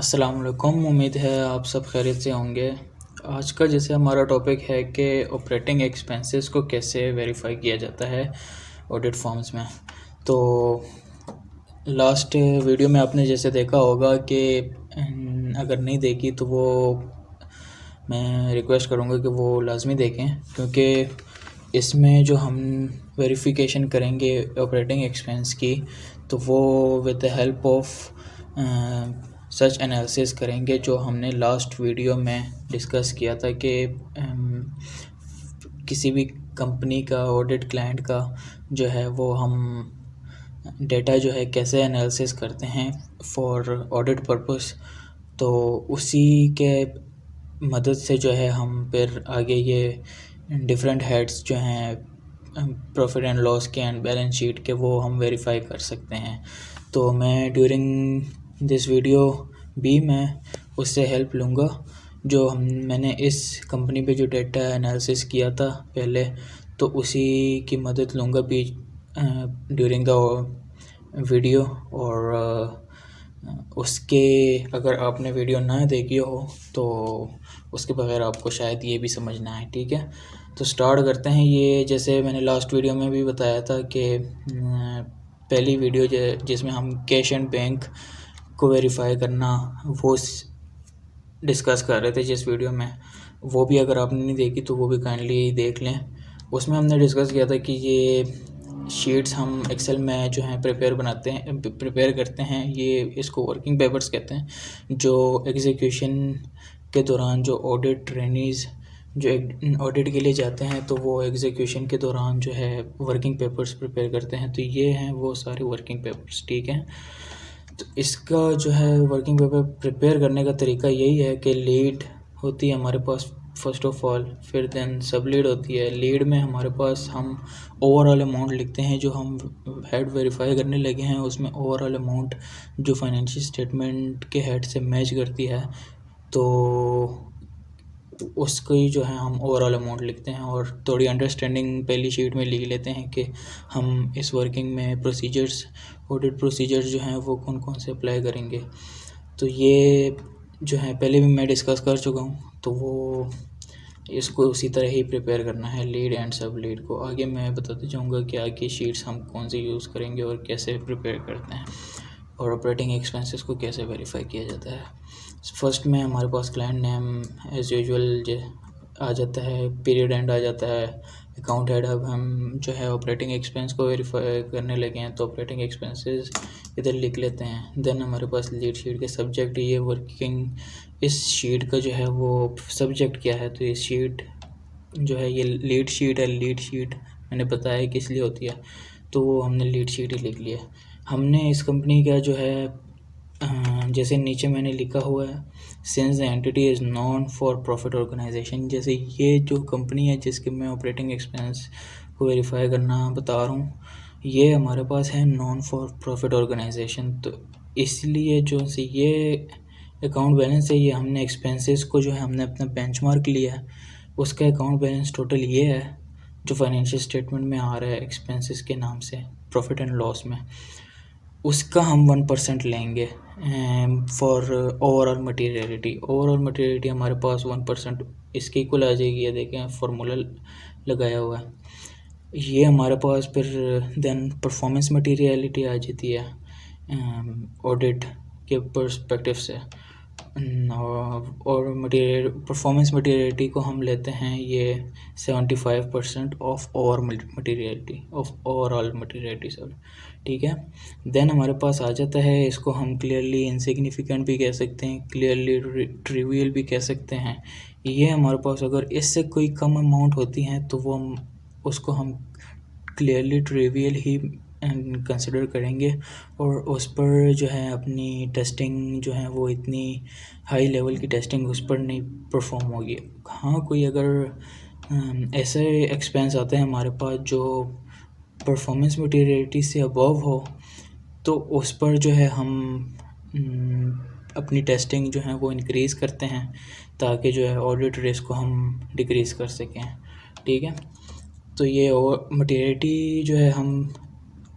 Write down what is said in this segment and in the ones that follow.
अस्सलाम वालेकुम। उम्मीद है आप सब खैरियत से होंगे। आज का जैसे हमारा टॉपिक है कि ऑपरेटिंग एक्सपेंसेस को कैसे वेरीफाई किया जाता है ऑडिट फॉर्म्स में। तो लास्ट वीडियो में आपने जैसे देखा होगा कि अगर नहीं देखी तो वो मैं रिक्वेस्ट करूँगा कि वो लाजमी देखें, क्योंकि इसमें जो हम वेरिफिकेशन करेंगे ऑपरेटिंग एक्सपेंस की तो वो with the help of such analysis करेंगे जो हमने लास्ट वीडियो में डिस्कस किया था कि किसी भी कंपनी का ऑडिट क्लाइंट का जो है वो हम डेटा जो है कैसे एनालिसिस करते हैं फॉर ऑडिट पर्पस। तो उसी के मदद से जो है हम फिर आगे ये डिफरेंट हेड्स जो हैं प्रॉफिट एंड लॉस के एंड बैलेंस शीट के वो हम वेरीफाई कर सकते हैं। तो मैं ड्यूरिंग दिस वीडियो भी मैं उससे हेल्प लूँगा जो मैंने इस कंपनी पे जो डेटा एनालिसिस किया था पहले, तो उसी की मदद लूँगा भी ड्यूरिंग द वीडियो। और उसके अगर आपने वीडियो ना देखी हो तो उसके बगैर आपको शायद ये भी समझना है। ठीक है, तो स्टार्ट करते हैं। ये जैसे मैंने लास्ट वीडियो में भी बताया था कि पहली वीडियो जिसमें हम कैश एंड बैंक को वेरीफाई करना वो डिस्कस कर रहे थे जिस वीडियो में, वो भी अगर आपने नहीं देखी तो वो भी काइंडली देख लें। उसमें हमने डिस्कस किया था कि ये शीट्स हम एक्सेल में जो हैं प्रिपेयर करते हैं, ये इसको वर्किंग पेपर्स कहते हैं, जो एग्जीक्यूशन के दौरान जो ऑडिट ट्रेनीज़ जो ऑडिट के लिए जाते हैं तो वो एग्जीक्यूशन के दौरान जो है वर्किंग पेपर्स प्रिपेयर करते हैं। तो ये हैं वो सारे वर्किंग पेपर्स। ठीक है, तो इसका जो है वर्किंग पेपर प्रिपेयर करने का तरीका यही है कि लीड होती है हमारे पास फर्स्ट ऑफ ऑल, फिर देन सब लीड होती है। लीड में हमारे पास हम ओवरऑल अमाउंट लिखते हैं जो हम हेड वेरीफाई करने लगे हैं, उसमें ओवरऑल अमाउंट जो फाइनेंशियल स्टेटमेंट के हेड से मैच करती है तो उसकी जो है हम ओवरऑल अमाउंट लिखते हैं। और थोड़ी अंडरस्टैंडिंग पहली शीट में लिख लेते हैं कि हम इस वर्किंग में प्रोसीजर्स ऑडिट प्रोसीजर्स जो हैं वो कौन कौन से अप्लाई करेंगे। तो ये जो है पहले भी मैं डिस्कस कर चुका हूँ, तो वो इसको उसी तरह ही प्रिपेयर करना है लीड एंड सब लीड को। आगे मैं बताते जाऊँगा कि आगे शीट्स हम कौन सी यूज़ करेंगे और कैसे प्रिपेयर करते हैं और ऑपरेटिंग एक्सपेंसेस को कैसे वेरीफाई किया जाता है। फर्स्ट में हमारे पास क्लाइंट नेम एज़ यूजुअल आ जाता है, पीरियड एंड आ जाता है, अकाउंट हेड। अब हम जो है ऑपरेटिंग एक्सपेंस को वेरीफाई करने लगे हैं तो ऑपरेटिंग एक्सपेंसेस इधर लिख लेते हैं। देन हमारे पास लीड शीट के सब्जेक्ट, ये वर्किंग इस शीट का जो है वो सब्जेक्ट क्या है, तो ये शीट जो है ये लीड शीट है। लीड शीट मैंने बताया किस लिए होती है, तो वो हमने लीड शीट ही लिख लिया। हमने इस कंपनी का जो है जैसे नीचे मैंने लिखा हुआ है, since the entity is non for profit organisation, जैसे ये जो कंपनी है जिसके मैं ऑपरेटिंग एक्सपेंस को वेरीफाई करना बता रहा हूँ, ये हमारे पास है नॉन फॉर प्रॉफिट ऑर्गेनाइजेशन। तो इसलिए जो से ये अकाउंट बैलेंस है, ये हमने एक्सपेंसेस को जो है हमने अपना बेंचमार्क लिया है, उसका अकाउंट बैलेंस टोटल ये है जो फाइनेंशियल स्टेटमेंट में आ रहा है एक्सपेंसेस के नाम से प्रॉफिट एंड लॉस में, उसका हम 1% लेंगे for overall materiality. Overall materiality हमारे पास 1% इसके इक्वल आ जाएगी। ये देखें फार्मूला लगाया हुआ है, ये हमारे पास फिर देन परफॉर्मेंस मटीरियलिटी आ जाती है ऑडिट के पर्सपेक्टिव से। और मटीरियल परफॉर्मेंस मटीरियलिटी को हम लेते हैं ये 75% ऑफ ओवरऑल मटीरियलिटी सर। ठीक है, देन हमारे पास आ जाता है, इसको हम क्लियरली इनसिग्निफिकेंट भी कह सकते हैं, क्लियरली ट्रिवियल भी कह सकते हैं। ये हमारे पास अगर इससे कोई कम अमाउंट होती हैं तो वो हम उसको हम क्लियरली ट्रिवियल ही कंसिडर करेंगे और उस पर जो है अपनी टेस्टिंग जो है वो इतनी हाई लेवल की टेस्टिंग उस पर नहीं परफॉर्म होगी। हाँ, कोई अगर ऐसे एक्सपेंस आते हैं हमारे पास जो परफॉर्मेंस मटीरियलिटी से अबव हो, तो उस पर जो है हम अपनी टेस्टिंग जो है वो इंक्रीज़ करते हैं ताकि जो है ऑडिट रिस्क को हम डिक्रीज़ कर सकें। ठीक है, तो ये और मटीरियलिटी जो है हम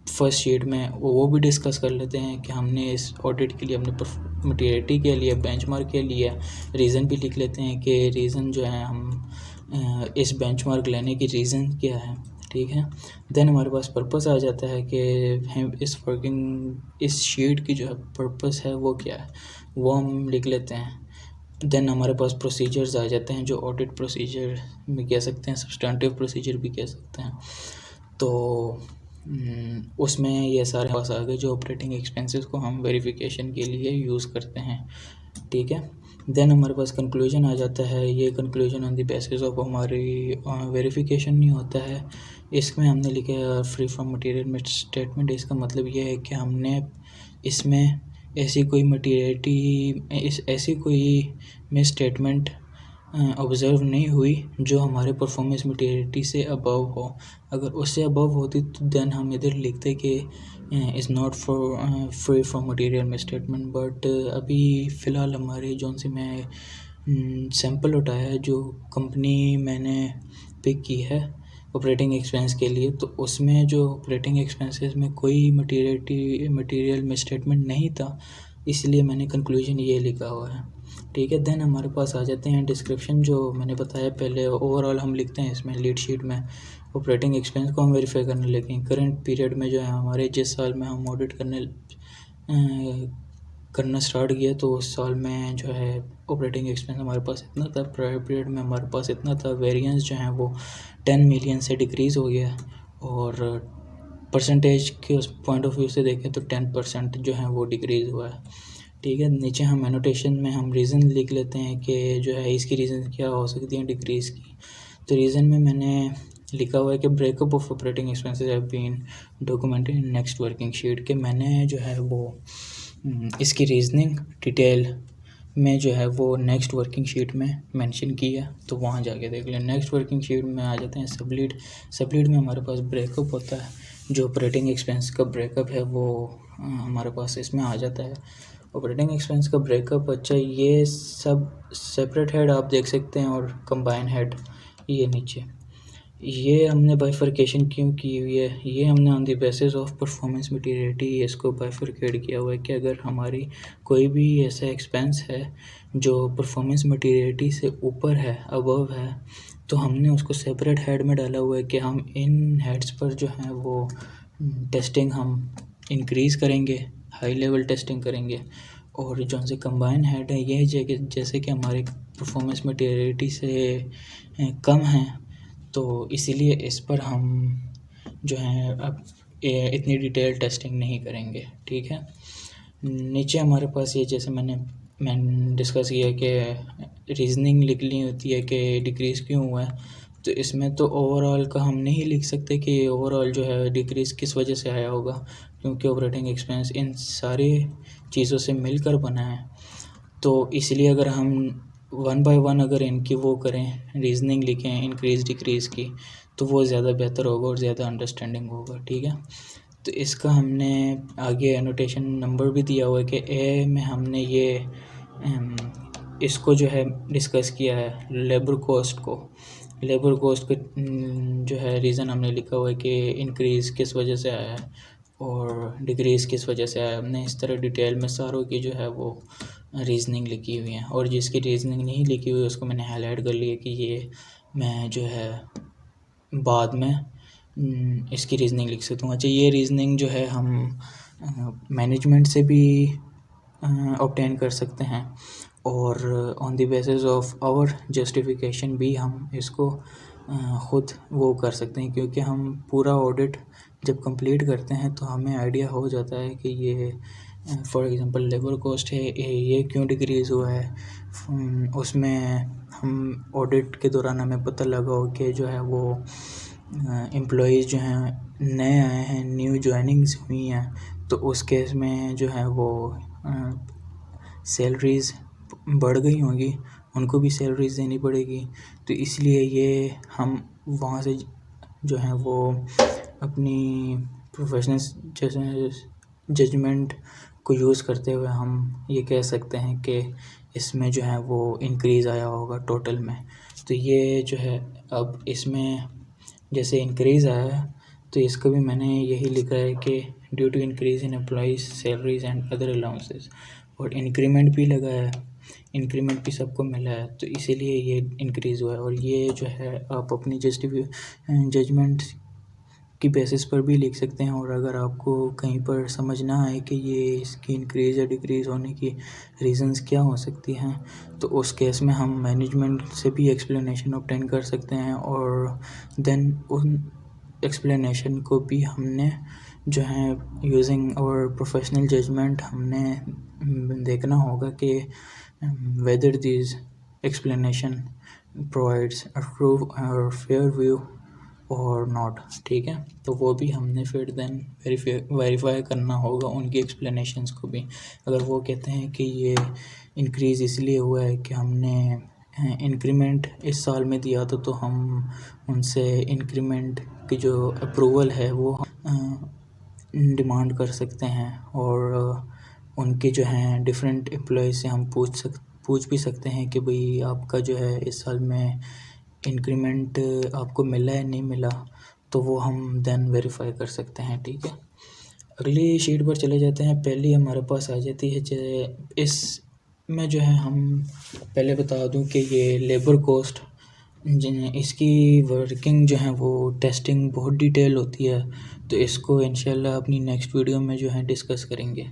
फर्स्ट शीट में वो भी डिस्कस कर लेते हैं कि हमने इस ऑडिट के लिए हमने मटीरियलिटी के लिए बेंचमार्क के लिए रीज़न भी लिख लेते हैं कि रीज़न जो है हम इस बेंचमार्क लेने की रीज़न क्या है, ठीक है। देन हमारे पास पर्पस आ जाता है कि हम इस शीट की जो है पर्पस है वो क्या है, वो हम लिख लेते हैं। देन हमारे पास प्रोसीजर्स आ जाते हैं जो ऑडिट प्रोसीजर भी कह सकते हैं, सब्सटेंटिव प्रोसीजर भी कह सकते हैं। तो उसमें ये सारे पास आ गए जो ऑपरेटिंग एक्सपेंसेस को हम वेरिफिकेशन के लिए यूज़ करते हैं, ठीक है। देन हमारे पास कंक्लूजन आ जाता है। ये conclusion on the basis of हमारी वेरिफिकेशन नहीं होता है, इसमें हमने लिखा है फ्री फ्रॉम मटेरियल स्टेटमेंट। इसका मतलब ये है कि हमने इसमें ऐसी कोई मिस स्टेटमेंट ऑब्ज़र्व नहीं हुई जो हमारे परफॉर्मेंस मटेरियलिटी से अबव हो। अगर उससे अबव होती तो देन हम इधर लिखते कि is not free from material miss statement. But अभी फ़िलहाल हमारे जोन से मैं सैंपल उठाया है जो कंपनी मैंने पिक की है ऑपरेटिंग एक्सपेंस के लिए, तो उसमें जो ऑपरेटिंग एक्सपेंसेस में कोई मटेरियल मिस स्टेटमेंट नहीं था, इसलिए मैंने कंक्लूजन ये लिखा हुआ है, ठीक है। देन हमारे पास आ जाते हैं डिस्क्रिप्शन, जो मैंने बताया पहले ओवरऑल हम लिखते हैं इसमें लीड शीट में ऑपरेटिंग एक्सपेंस को हम वेरीफाई करने लगे। करंट पीरियड में जो है हमारे जिस साल में हम ऑडिट करना स्टार्ट किया तो उस साल में जो है ऑपरेटिंग एक्सपेंस हमारे पास इतना था, प्रायर पीरियड में हमारे पास इतना था। वेरिएंस जो है वो 10 मिलियन से डिक्रीज़ हो गया, और परसेंटेज के उस पॉइंट ऑफ व्यू से देखें तो 10% जो है वो डिक्रीज़ हुआ है, ठीक है। नीचे हम एनोटेशन में हम रीज़न लिख लेते हैं कि जो है इसकी रीज़न क्या हो सकती है डिक्रीज़ की। तो रीज़न में मैंने लिखा हुआ है कि breakup of operating expenses have been documented in next working sheet, के मैंने जो है वो इसकी रीज़निंग डिटेल में जो है वो नेक्स्ट वर्किंग शीट में मेंशन किया, तो वहाँ जाके देख लें। नेक्स्ट वर्किंग शीट में आ जाते हैं सब लीड में हमारे पास ब्रेकअप होता है, जो ऑपरेटिंग एक्सपेंस का ब्रेकअप है वो हमारे पास इसमें आ जाता है। ऑपरेटिंग एक्सपेंस का ब्रेकअप, अच्छा ये सब सेपरेट हेड आप देख सकते हैं और कंबाइन हेड ये नीचे, ये हमने बाइफरकेशन क्यों की हुई है, ये हमने on the basis of performance materiality इसको बाइफरकेट किया हुआ है कि अगर हमारी कोई भी ऐसा एक्सपेंस है जो परफॉर्मेंस मटीरियलिटी से ऊपर है, अबव है, तो हमने उसको सेपरेट हेड में डाला हुआ है कि हम इन हेड्स पर जो है वो टेस्टिंग हम इंक्रीज़ करेंगे, हाई लेवल टेस्टिंग करेंगे। और जो से कंबाइन हेड है ये जैसे कि हमारे परफॉर्मेंस मटीरियलिटी से कम हैं, तो इसीलिए इस पर हम जो है अब इतनी डिटेल टेस्टिंग नहीं करेंगे, ठीक है। नीचे हमारे पास ये जैसे मैंने डिस्कस किया कि रीज़निंग लिखनी होती है कि डिक्रीज़ क्यों हुआ है, तो इसमें तो ओवरऑल का हम नहीं लिख सकते कि ओवरऑल जो है डिक्रीज़ किस वजह से आया होगा, क्योंकि ऑपरेटिंग एक्सपेंस इन सारी चीज़ों से मिलकर बना है। तो इसलिए अगर हम वन बाय वन अगर इनकी वो करें, रीज़निंग लिखें इंक्रीज़ डिक्रीज़ की, तो वो ज़्यादा बेहतर होगा और ज़्यादा अंडरस्टैंडिंग होगा, ठीक है। तो इसका हमने आगे एनोटेशन नंबर भी दिया हुआ है कि ए में हमने ये इसको जो है डिस्कस किया है लेबर कॉस्ट का जो है रीज़न हमने लिखा हुआ है कि इंक्रीज़ किस वजह से आया है और डिक्रीज़ किस वजह से आया। हमने इस तरह डिटेल में सारों की जो है वो रीज़निंग लिखी हुई है, और जिसकी रीज़निंग नहीं लिखी हुई उसको मैंने हाईलाइट कर लिया कि ये मैं जो है बाद में इसकी रीज़निंग लिख सकता हूँ। अच्छा, ये रीज़निंग जो है हम मैनेजमेंट से भी ऑब्टेन कर सकते हैं, और on the basis of our justification भी हम इसको ख़ुद वो कर सकते हैं, क्योंकि हम पूरा ऑडिट जब कंप्लीट करते हैं तो हमें आइडिया हो जाता है कि ये फॉर एग्ज़ाम्पल लेबर कॉस्ट है ये क्यों डिक्रीज़ हुआ है। उसमें हम ऑडिट के दौरान हमें पता लगा हो कि जो है वो एम्प्लॉइज़ जो हैं नए आए हैं, न्यू जॉइनिंग्स हुई हैं, तो उस केस में जो है वो सैलरीज़ बढ़ गई होंगी, उनको भी सैलरीज़ देनी पड़ेगी। तो इसलिए ये हम वहाँ से जो है वो अपनी प्रोफेशनल जजमेंट को यूज़ करते हुए हम ये कह सकते हैं कि इसमें जो है वो इंक्रीज़ आया होगा टोटल में। तो ये जो है अब इसमें जैसे इंक्रीज़ आया है तो इसका भी मैंने यही लिखा है कि due to increase in employees salaries and other allowances, और इंक्रीमेंट भी लगा है, इंक्रीमेंट भी सबको मिला है, तो इसीलिए ये इंक्रीज़ हुआ है। और ये जो है आप अपनी जजमेंट की बेसिस पर भी लिख सकते हैं। और अगर आपको कहीं पर समझ ना आए कि ये इसकी इंक्रीज़ या डिक्रीज़ होने की रीज़न्स क्या हो सकती हैं, तो उस केस में हम मैनेजमेंट से भी एक्सप्लेनेशन ऑब्टेन कर सकते हैं, और देन उन एक्सप्लेनेशन को भी हमने जो है यूजिंग और प्रोफेशनल जजमेंट हमने देखना होगा कि whether this explanation provides a true और फेयर व्यू और नॉट। ठीक है, तो वो भी हमने फिर देन वेरीफाई करना होगा उनकी एक्सप्लेनेशंस को भी। अगर वो कहते हैं कि ये इंक्रीज़ इसलिए हुआ है कि हमने इंक्रीमेंट इस साल में दिया था, तो हम उनसे इंक्रीमेंट की जो अप्रूवल है वो डिमांड कर सकते हैं। और उनके जो हैं डिफरेंट एम्प्लॉयज़ से हम पूछ भी सकते हैं कि भाई आपका जो है इस साल में इंक्रीमेंट आपको मिला है नहीं मिला, तो वो हम देन वेरीफाई कर सकते हैं। ठीक है, अगली शीट पर चले जाते हैं। पहली हमारे पास आ जाती है इसमें जो है हम पहले बता दूं कि ये लेबर कॉस्ट, इसकी वर्किंग जो है वो टेस्टिंग बहुत डिटेल होती है, तो इसको इंशाल्लाह अपनी नेक्स्ट वीडियो में जो है डिस्कस करेंगे।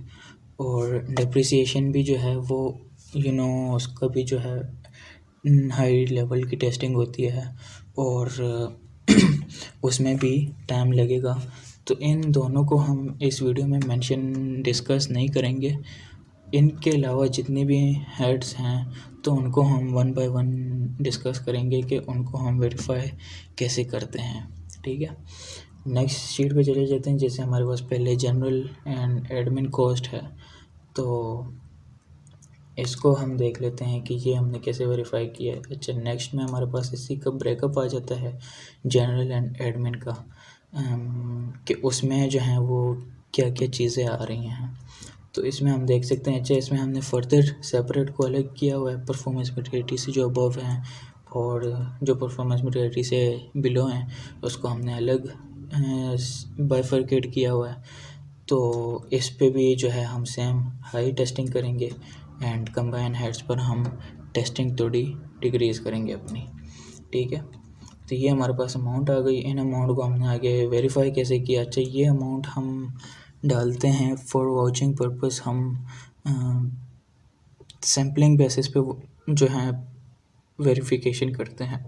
और डिप्रिसिएशन भी जो है वो उसका भी जो है हाई लेवल की टेस्टिंग होती है, और उसमें भी टाइम लगेगा। तो इन दोनों को हम इस वीडियो में डिस्कस नहीं करेंगे। इनके अलावा जितने भी हेड्स हैं तो उनको हम वन बाय वन डिस्कस करेंगे कि उनको हम वेरीफाई कैसे करते हैं। ठीक है, नेक्स्ट शीट पे चले जाते हैं। जैसे हमारे पास पहले जनरल एंड एडमिन कॉस्ट है, तो इसको हम देख लेते हैं कि ये हमने कैसे वेरीफाई किया है। अच्छा, नेक्स्ट में हमारे पास इसी का ब्रेकअप आ जाता है जनरल एंड एडमिन का, कि उसमें जो है वो क्या क्या चीज़ें आ रही हैं। तो इसमें हम देख सकते हैं, अच्छा इसमें हमने फर्दर सेपरेट को अलग किया हुआ है परफॉर्मेंस मैटेरियलिटी से जो अबव हैं, और जो परफॉर्मेंस मैटेरियलिटी से बिलो हैं उसको हमने अलग बाइफरकेट किया हुआ है। तो इस पे भी जो है हम सेम हाई टेस्टिंग करेंगे, एंड कंबाइन हेड्स पर हम टेस्टिंग थोड़ी डिक्रीज़ करेंगे अपनी। ठीक है, तो ये हमारे पास अमाउंट आ गई। इन अमाउंट को हमने आगे वेरीफाई कैसे किया। अच्छा, ये अमाउंट हम डालते हैं फॉर वाउचिंग पर्पस, हम सैम्पलिंग बेसिस पे जो है वेरिफिकेशन करते हैं।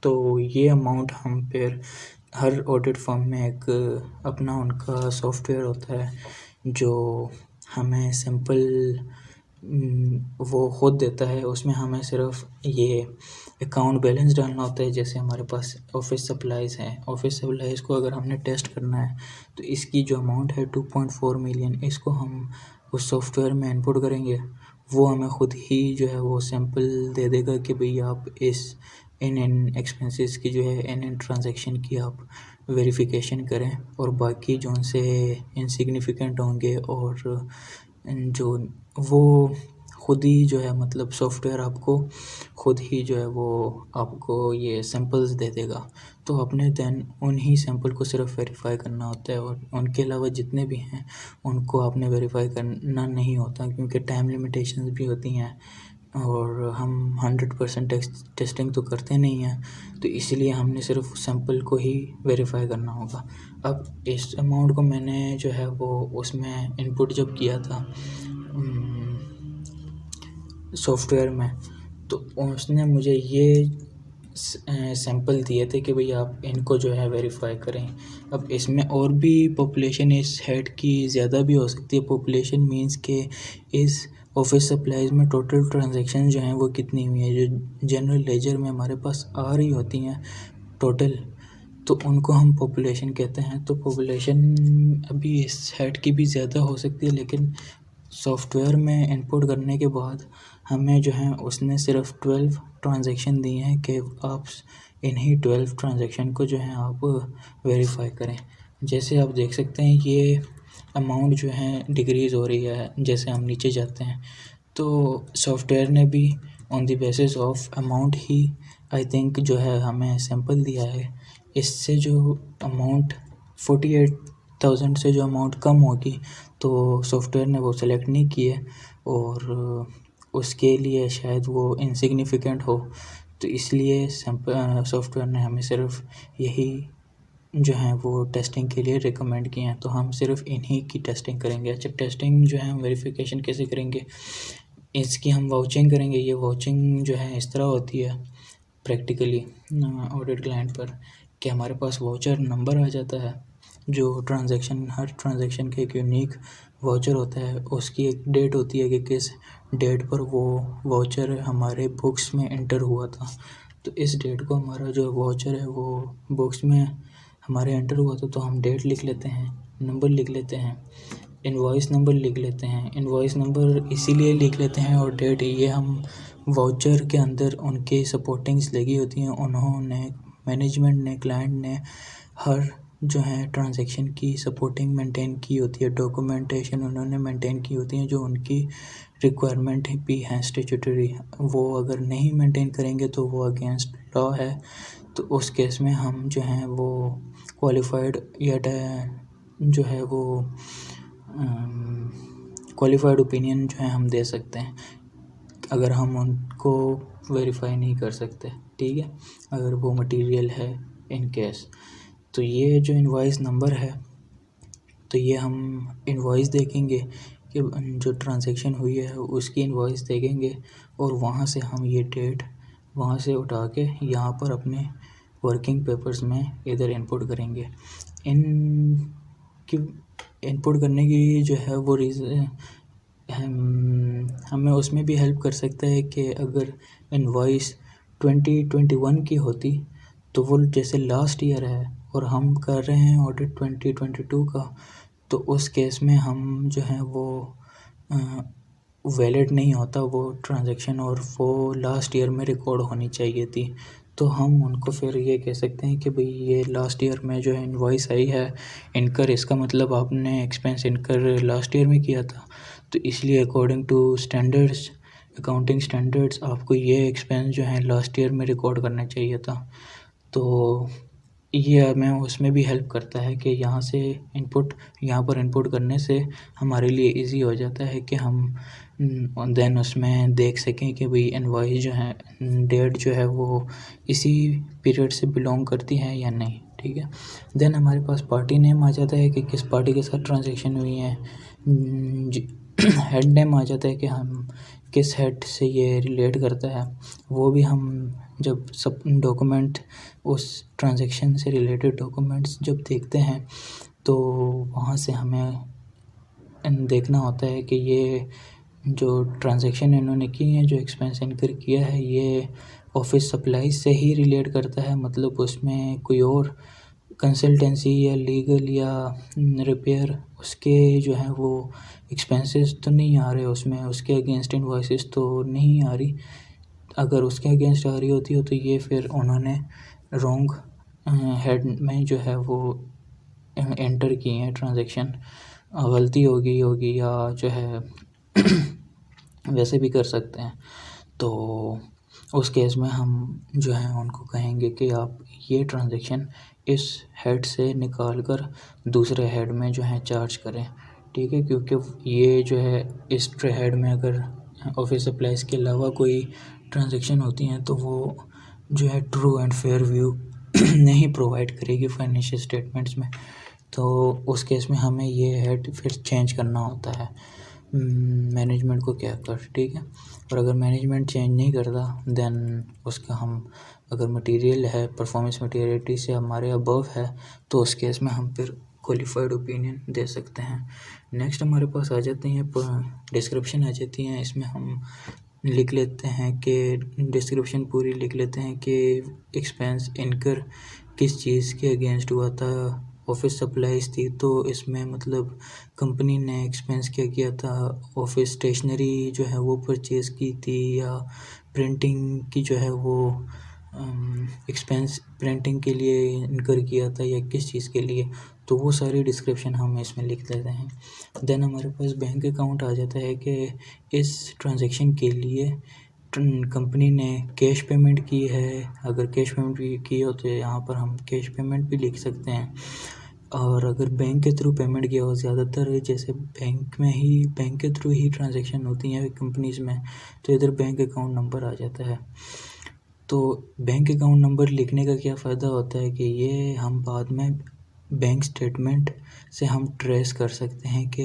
तो ये अमाउंट हम फिर हर ऑडिट फर्म में एक अपना उनका सॉफ्टवेयर होता है जो हमें सैम्पल वो खुद देता है। उसमें हमें सिर्फ ये अकाउंट बैलेंस डालना होता है। जैसे हमारे पास ऑफिस सप्लाइज़ हैं, ऑफिस सप्लाइज़ को अगर हमने टेस्ट करना है तो इसकी जो अमाउंट है 2.4 मिलियन, इसको हम उस सॉफ्टवेयर में इनपुट करेंगे। वो हमें ख़ुद ही जो है वो सैंपल दे देगा कि भाई आप इन एक्सपेंसेस की जो है इन ट्रांजैक्शन की आप वेरिफिकेशन करें, और बाकी जो उनसे इनसिग्निफिकेंट होंगे और जो वो ख़ुद ही जो है मतलब सॉफ्टवेयर आपको ख़ुद ही जो है वो आपको ये सैंपल्स दे देगा। तो आपने देन उन्हीं सैंपल को सिर्फ वेरीफाई करना होता है, और उनके अलावा जितने भी हैं उनको आपने वेरीफाई करना नहीं होता, क्योंकि टाइम लिमिटेशंस भी होती हैं और हम 100% टेस्टिंग तो करते नहीं हैं। तो इसलिए हमने सिर्फ सैंपल को ही वेरीफाई करना होगा। अब इस अमाउंट को मैंने जो है वो उसमें इनपुट जब किया था सॉफ्टवेयर में, तो उसने मुझे ये सैंपल दिए थे कि भाई आप इनको जो है वेरीफाई करें। अब इसमें और भी पॉपुलेशन इस हेड की ज़्यादा भी हो सकती है। पॉपुलेशन मींस के इस ऑफिस सप्लाईज़ में टोटल ट्रांजैक्शन जो हैं वो कितनी हुई है, जो जनरल लेजर में हमारे पास आ रही होती हैं टोटल, तो उनको हम पॉपुलेशन कहते हैं। तो पॉपुलेशन अभी इस हेड की भी ज़्यादा हो सकती है, लेकिन सॉफ्टवेयर में इनपुट करने के बाद हमें जो है उसने सिर्फ 12 ट्रांजैक्शन दिए हैं कि आप इन्हीं 12 ट्रांजैक्शन को जो है आप वेरीफाई करें। जैसे आप देख सकते हैं ये अमाउंट जो है डिक्रीज़ हो रही है जैसे हम नीचे जाते हैं। तो सॉफ्टवेयर ने भी on the basis of amount he I think जो है हमें सैंपल दिया है। इससे जो अमाउंट 48,000 से जो अमाउंट कम होगी तो सॉफ्टवेयर ने वो सेलेक्ट नहीं की है और उसके लिए शायद वो इनसिग्निफिकेंट हो, तो इसलिए सॉफ्टवेयर ने हमें सिर्फ यही जो है वो टेस्टिंग के लिए रिकमेंड किए हैं, तो हम सिर्फ इन्हीं की टेस्टिंग करेंगे। अच्छा, टेस्टिंग जो है हम वेरिफिकेशन कैसे करेंगे, इसकी हम वाउचिंग करेंगे। ये वाउचिंग जो है इस तरह होती है प्रैक्टिकली ऑडिट क्लाइंट पर कि हमारे पास वाउचर नंबर आ जाता है, जो हर ट्रांजैक्शन के एक यूनिक वाउचर होता है, उसकी एक डेट होती है कि किस डेट पर वो वाउचर हमारे बुक्स में एंटर हुआ था। तो इस डेट को हमारा जो वाउचर है वो बुक्स में हमारे एंटर हुआ था, तो हम डेट लिख लेते हैं, नंबर लिख लेते हैं, इनवॉइस नंबर लिख लेते हैं। इनवॉइस नंबर इसीलिए लिख लेते हैं और डेट, ये हम वाउचर के अंदर उनके सपोर्टिंग्स लगी होती हैं, उन्होंने मैनेजमेंट ने क्लाइंट ने हर जो है ट्रांजैक्शन की सपोर्टिंग मेंटेन की होती है, डॉक्यूमेंटेशन उन्होंने मेंटेन की होती है जो उनकी रिक्वायरमेंट भी हैं स्टैट्यूटरी। वो अगर नहीं मेंटेन करेंगे तो वो अगेंस्ट लॉ है, तो उस केस में हम जो हैं वो क्वालिफाइड या जो है वो क्वालिफाइड ओपिनियन जो है हम दे सकते हैं अगर हम उनको वेरीफाई नहीं कर सकते, ठीक है, अगर वो मटेरियल है इन केस। तो ये जो इनवॉइस नंबर है, तो ये हम इनवॉइस देखेंगे कि जो ट्रांजैक्शन हुई है उसकी इनवॉइस देखेंगे और वहाँ से हम ये डेट वहाँ से उठा के यहाँ पर अपने वर्किंग पेपर्स में इधर इनपुट करेंगे। इन की इनपुट करने की जो है वो रीज़न हमें उसमें भी हेल्प कर सकता है कि अगर इनवॉइस 2021 की होती तो वो जैसे लास्ट ईयर है और हम कर रहे हैं ऑडिट 2022 का, तो उस केस में हम जो है वो वैलिड नहीं होता वो ट्रांजैक्शन और वो लास्ट ईयर में रिकॉर्ड होनी चाहिए थी। तो हम उनको फिर ये कह सकते हैं कि भाई ये लास्ट ईयर में जो है इनवॉइस आई है इनकर, इसका मतलब आपने एक्सपेंस इनकर लास्ट ईयर में किया था, तो इसलिए according to standards, accounting standards, आपको ये एक्सपेंस जो है लास्ट ईयर में रिकॉर्ड करना चाहिए था। तो ये हमें उसमें भी हेल्प करता है कि यहाँ पर इनपुट करने से हमारे लिए इजी हो जाता है कि हम देन उसमें देख सकें कि भाई इनवॉइस जो है डेट जो है वो इसी पीरियड से बिलोंग करती है या नहीं, ठीक है। देन हमारे पास पार्टी नेम आ जाता है कि किस पार्टी के साथ ट्रांजैक्शन हुई है। हेड नेम आ जाता है कि हम किस हेड से ये रिलेट करता है, वो भी हम जब सब डॉक्यूमेंट उस ट्रांजैक्शन से रिलेटेड डॉक्यूमेंट्स जब देखते हैं तो वहाँ से हमें देखना होता है कि ये जो ट्रांजैक्शन इन्होंने की है, जो एक्सपेंस इनकर किया है, ये ऑफिस सप्लाईज से ही रिलेट करता है, मतलब उसमें कोई और कंसल्टेंसी या लीगल या रिपेयर उसके जो है वो एक्सपेंसेस तो नहीं आ रहे उसमें, उसके अगेंस्ट इनवॉइसेस तो नहीं आ रही। अगर उसके अगेंस्ट आ रही होती हो तो ये फिर उन्होंने रॉन्ग हेड में जो है वो एंटर किए हैं ट्रांजैक्शन, गलती होगी या जो है वैसे भी कर सकते हैं। तो उस केस में हम जो है उनको कहेंगे कि आप ये ट्रांजैक्शन इस हेड से निकाल कर दूसरे हेड में जो है चार्ज करें, ठीक है, क्योंकि ये जो है इस हेड में अगर ऑफिस सप्लाईज के अलावा कोई ट्रांजैक्शन होती हैं तो वो जो है ट्रू एंड फेयर व्यू नहीं प्रोवाइड करेगी फाइनेंशियल स्टेटमेंट्स में, तो उस केस में हमें ये हेड फिर चेंज करना होता है मैनेजमेंट को कहकर, ठीक है। और अगर मैनेजमेंट चेंज नहीं करता देन उसका हम अगर मटेरियल है परफॉर्मेंस मटेरियलिटी से हमारे अबव है तो उस केस में हम फिर क्वालिफाइड ओपिनियन दे सकते हैं। नेक्स्ट हमारे पास आ जाते हैं डिस्क्रिप्शन आ जाती हैं, इसमें हम लिख लेते हैं कि डिस्क्रिप्शन पूरी लिख लेते हैं कि एक्सपेंस इनकर किस चीज़ के अगेंस्ट हुआ था। ऑफिस सप्लाईज थी तो इसमें मतलब कंपनी ने एक्सपेंस क्या किया था, ऑफिस स्टेशनरी जो है वो परचेज़ की थी या प्रिंटिंग की जो है वो एक्सपेंस प्रिंटिंग के लिए इनकर किया था या किस चीज़ के लिए, तो वो सारी डिस्क्रिप्शन हम इसमें लिख लेते हैं। देन हमारे पास बैंक अकाउंट आ जाता है कि इस ट्रांजैक्शन के लिए कंपनी ने कैश पेमेंट की है, अगर कैश पेमेंट भी की हो तो यहाँ पर हम कैश पेमेंट भी लिख सकते हैं, और अगर बैंक के थ्रू पेमेंट किया हो, ज़्यादातर जैसे बैंक के थ्रू ही ट्रांजैक्शन होती हैं कंपनीज़ में, तो इधर बैंक अकाउंट नंबर आ जाता है। तो बैंक अकाउंट नंबर लिखने का क्या फ़ायदा होता है कि ये हम बाद में बैंक स्टेटमेंट से हम ट्रेस कर सकते हैं कि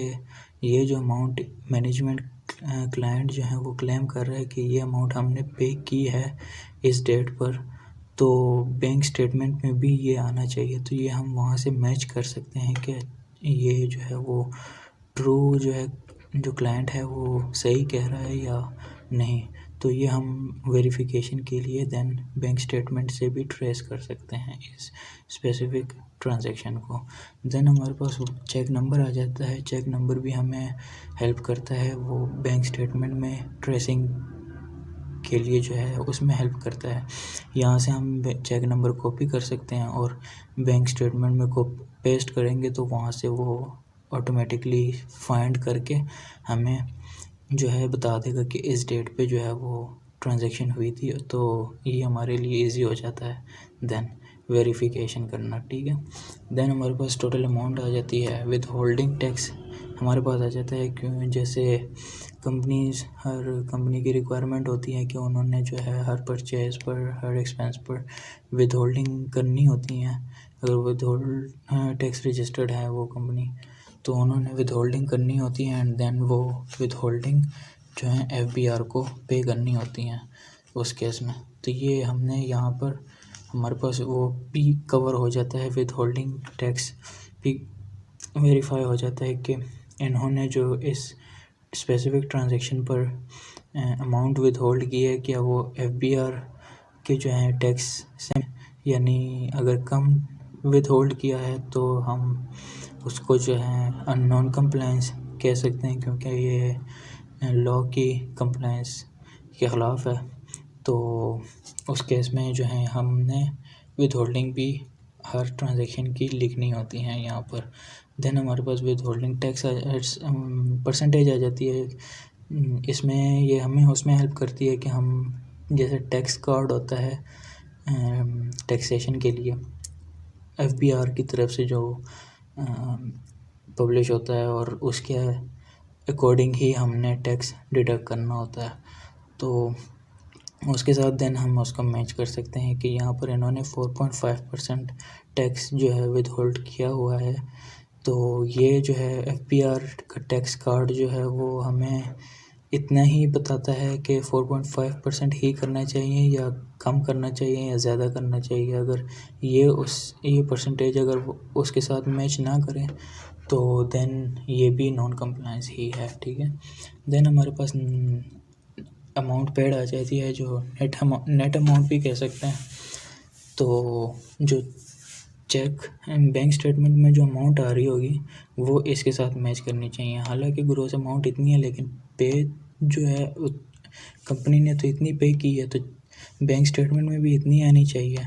ये जो अमाउंट मैनेजमेंट क्लाइंट जो है वो क्लेम कर रहा है कि ये अमाउंट हमने पे की है इस डेट पर, तो बैंक स्टेटमेंट में भी ये आना चाहिए। तो ये हम वहाँ से मैच कर सकते हैं कि ये जो है वो ट्रू जो है, जो क्लाइंट है वो सही कह रहा है या नहीं। तो ये हम वेरिफिकेशन के लिए देन बैंक स्टेटमेंट से भी ट्रेस कर सकते हैं इस स्पेसिफिक ट्रांजैक्शन को। देन हमारे पास चेक नंबर आ जाता है। चेक नंबर भी हमें हेल्प करता है, वो बैंक स्टेटमेंट में ट्रेसिंग के लिए जो है उसमें हेल्प करता है। यहाँ से हम चेक नंबर कॉपी कर सकते हैं और बैंक स्टेटमेंट में को पेस्ट करेंगे तो वहाँ से वो ऑटोमेटिकली फाइंड करके हमें जो है बता देगा कि इस डेट पे जो है वो ट्रांजैक्शन हुई थी। तो ये हमारे लिए इजी हो जाता है देन वेरिफिकेशन करना, ठीक है। देन हमारे पास टोटल अमाउंट आ जाती है। विद होल्डिंग टैक्स हमारे पास आ जाता है, क्यों जैसे हर कंपनी की रिक्वायरमेंट होती है कि उन्होंने जो है हर परचेज़ पर, हर एक्सपेंस पर विद होल्डिंग करनी होती हैं। अगर विद होल्ड टैक्स रजिस्टर्ड है वो कंपनी, तो उन्होंने विद होल्डिंग करनी होती है एंड देन वो विद होल्डिंग जो है FBR को पे करनी होती हैं उस केस में। तो ये हमने यहाँ पर हमारे पास वो भी कवर हो जाता है, विद होल्डिंग टैक्स भी वेरीफाई हो जाता है कि इन्होंने जो इस स्पेसिफिक ट्रांजैक्शन पर अमाउंट विद होल्ड की है क्या वो FBR के जो है टैक्स से, यानी अगर कम विद होल्ड किया है तो हम उसको जो है नॉन कंप्लायंस कह सकते हैं, क्योंकि ये लॉ की कंप्लायंस के ख़िलाफ़ है। तो उस केस में जो है हमने विद होल्डिंग भी हर ट्रांजैक्शन की लिखनी होती हैं यहाँ पर। देन हमारे पास विद होल्डिंग टैक्स परसेंटेज आ जाती है। इसमें ये हमें उसमें हेल्प करती है कि हम जैसे टैक्स कार्ड होता है टैक्सेशन के लिए FBR की तरफ से जो पब्लिश होता है, और उसके अकॉर्डिंग ही हमने टैक्स डिडक्ट करना होता है। तो उसके साथ देन हम उसका मैच कर सकते हैं कि यहाँ पर इन्होंने 4.5% टैक्स जो है विद होल्ड किया हुआ है। तो ये जो है FBR का टैक्स कार्ड जो है वो हमें इतना ही बताता है कि 4.5% ही करना चाहिए या कम करना चाहिए या ज़्यादा करना चाहिए। अगर ये परसेंटेज अगर उसके साथ मैच ना करें तो देन ये भी नॉन कंप्लायंस ही है, ठीक है। देन हमारे पास अमाउंट पेड आ जाती है, जो नेट अमाउंट भी कह सकते हैं। तो जो चेक बैंक स्टेटमेंट में जो अमाउंट आ रही होगी वो इसके साथ मैच करनी चाहिए। हालांकि ग्रॉस अमाउंट इतनी है, लेकिन पे जो है कंपनी ने तो इतनी पे की है, तो बैंक स्टेटमेंट में भी इतनी आनी चाहिए।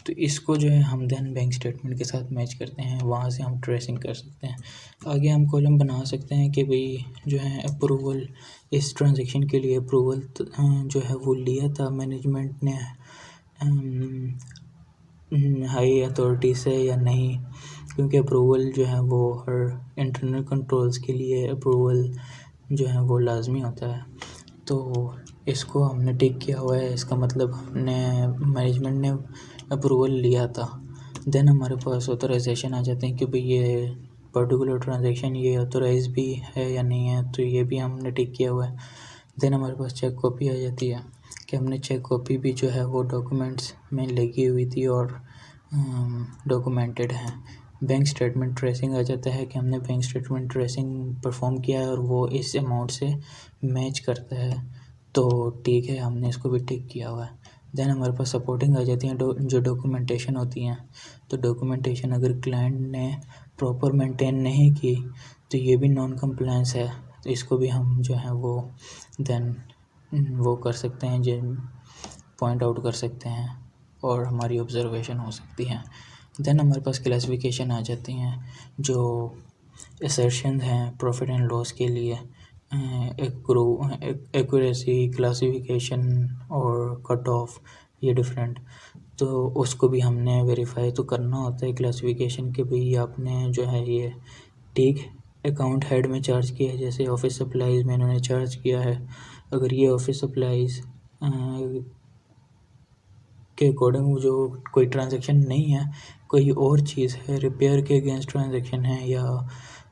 तो इसको जो है हम देन बैंक स्टेटमेंट के साथ मैच करते हैं, वहाँ से हम ट्रेसिंग कर सकते हैं। आगे हम कॉलम बना सकते हैं कि भाई जो है अप्रूवल, इस ट्रांजैक्शन के लिए अप्रूवल जो है वो लिया था मैनेजमेंट ने हाई अथॉरिटी से या नहीं, क्योंकि अप्रूवल जो है वो हर इंटरनल कंट्रोल्स के लिए अप्रूवल जो है वो लाजमी होता है। तो इसको हमने टिक किया हुआ है, इसका मतलब हमने मैनेजमेंट ने अप्रूवल लिया था। देन हमारे पास ऑथराइजेशन आ जाते हैं कि भाई ये पर्टिकुलर ट्रांजैक्शन ये ऑथराइज भी है या नहीं है, तो ये भी हमने टिक किया हुआ है। देन हमारे पास चेक कॉपी आ जाती है कि हमने चेक कॉपी भी जो है वो डॉक्यूमेंट्स में लगी हुई थी और डॉक्यूमेंटेड है। बैंक स्टेटमेंट ट्रेसिंग आ जाता है कि हमने बैंक स्टेटमेंट ट्रेसिंग परफॉर्म किया है और वो इस अमाउंट से मैच करता है, तो ठीक है, हमने इसको भी टिक किया हुआ है। देन हमारे पास सपोर्टिंग आ जाती हैं जो डॉक्यूमेंटेशन होती हैं। तो डॉक्यूमेंटेशन अगर क्लाइंट ने प्रॉपर मेंटेन नहीं की तो ये भी नॉन कंप्लायंस है, तो इसको भी हम जो है वो देन वो कर सकते हैं, जो पॉइंट आउट कर सकते हैं और हमारी ऑब्जर्वेशन हो सकती है। देन हमारे पास क्लासिफिकेशन आ जाती हैं, जो असर्शन हैं प्रॉफिट एंड लॉस के लिए, एक्यूरेसी, क्लासिफिकेशन और कट ऑफ, ये डिफरेंट। तो उसको भी हमने वेरीफाई तो करना होता है क्लासिफिकेशन के भाई आपने जो है ये ठीक अकाउंट हेड में चार्ज किया है। जैसे ऑफिस सप्लाईज़ में इन्होंने चार्ज किया है, अगर ये ऑफिस सप्लाईज़ के अकॉर्डिंग जो कोई ट्रांजैक्शन नहीं है, कोई और चीज़ है, रिपेयर के अगेंस्ट ट्रांजैक्शन है या